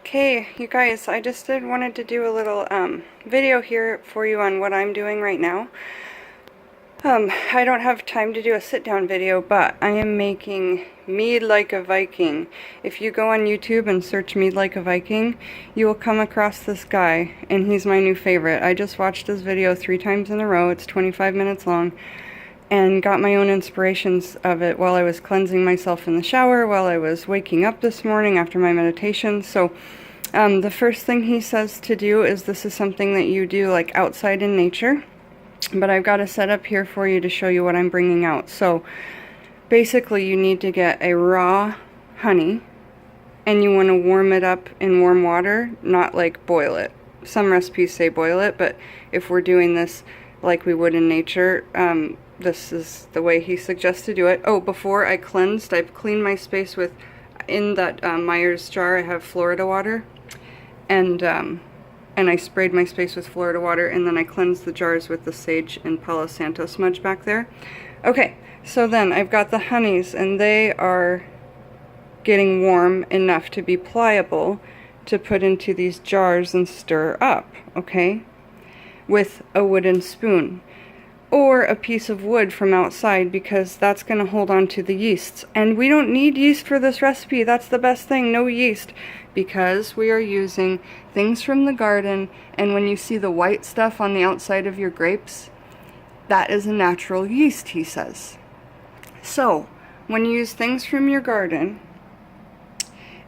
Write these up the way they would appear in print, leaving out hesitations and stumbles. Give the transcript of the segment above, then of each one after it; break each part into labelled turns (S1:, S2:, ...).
S1: Okay, you guys, I just wanted to do a little video here for you on what I'm doing right now. I don't have time to do a sit-down video, but I am making Mead like a Viking. If you go on YouTube and search Mead like a Viking, you will come across this guy, and he's my new favorite. I just watched his video 3 times in a row. It's 25 minutes long, and got my own inspirations of it while I was cleansing myself in the shower, while I was waking up this morning after my meditation. So the first thing he says to do is, this is something that you do like outside in nature, but I've got a setup here for you to show you what I'm bringing out. So basically you need to get a raw honey, and you want to warm it up in warm water, not like boil it. Some recipes say boil it, but if we're doing this like we would in nature, this is the way he suggests to do it. Oh, before I cleansed, I've cleaned my space with, in that Myers jar I have Florida water, and I sprayed my space with Florida water, and then I cleansed the jars with the sage and Palo Santo smudge back there. Okay, so then I've got the honeys, and they are getting warm enough to be pliable to put into these jars and stir up, okay, with a wooden spoon or a piece of wood from outside, because that's going to hold on to the yeasts. And we don't need yeast for this recipe. That's the best thing, no yeast, because we are using things from the garden. And when you see the white stuff on the outside of your grapes, that is a natural yeast, he says. So when you use things from your garden,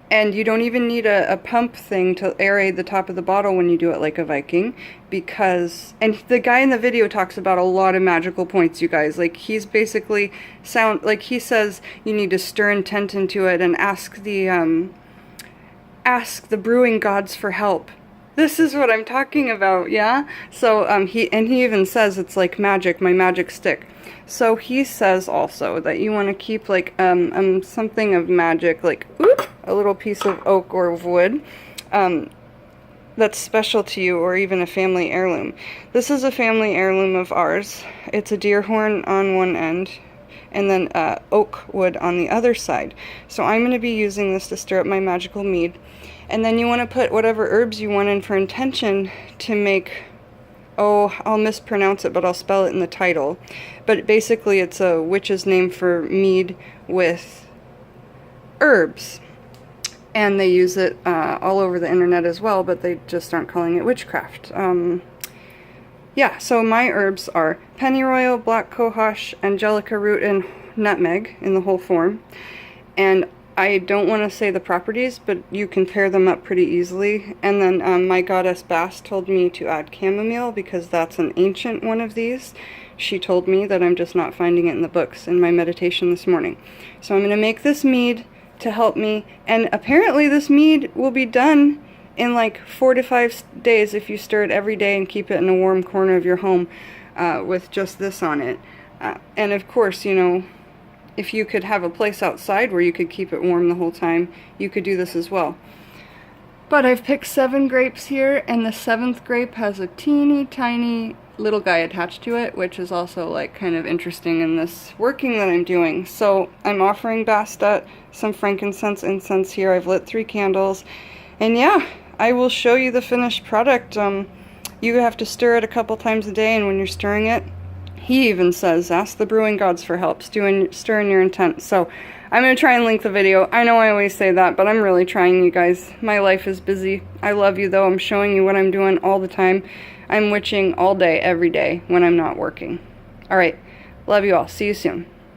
S1: and you don't even need a pump thing to aerate the top of the bottle when you do it like a Viking, because, and the guy in the video talks about a lot of magical points, you guys. Like, he's basically like he says you need to stir intent into it and ask the brewing gods for help. This is what I'm talking about, yeah? So he even says it's like magic, my magic stick. So he says also that you want to keep like something of magic, like a little piece of oak or of wood that's special to you, or even a family heirloom. This is a family heirloom of ours. It's a deer horn on one end, and then oak wood on the other side. So I'm going to be using this to stir up my magical mead. And then you want to put whatever herbs you want in for intention to make, oh, I'll mispronounce it, but I'll spell it in the title. But basically it's a witch's name for mead with herbs. And they use it all over the internet as well, but they just aren't calling it witchcraft. Yeah, so my herbs are pennyroyal, black cohosh, angelica root, and nutmeg in the whole form. And I don't want to say the properties, but you can pair them up pretty easily. And then my goddess Bass told me to add chamomile, because that's an ancient one of these. She told me that, I'm just not finding it in the books in my meditation this morning. So I'm going to make this mead to help me, and apparently this mead will be done in like 4 to 5 days if you stir it every day and keep it in a warm corner of your home with just this on it. And of course, you know, if you could have a place outside where you could keep it warm the whole time, you could do this as well. But I've picked 7 grapes here, and the 7th grape has a teeny tiny little guy attached to it, which is also like kind of interesting in this working that I'm doing. So I'm offering Bastet some frankincense incense here. I've lit 3 candles, and yeah, I will show you the finished product. You have to stir it a couple times a day, and when you're stirring it, he even says, ask the brewing gods for help, stir in your intent. So I'm going to try and link the video. I know I always say that, but I'm really trying, you guys. My life is busy. I love you, though. I'm showing you what I'm doing all the time. I'm witching all day, every day, when I'm not working. All right. Love you all. See you soon.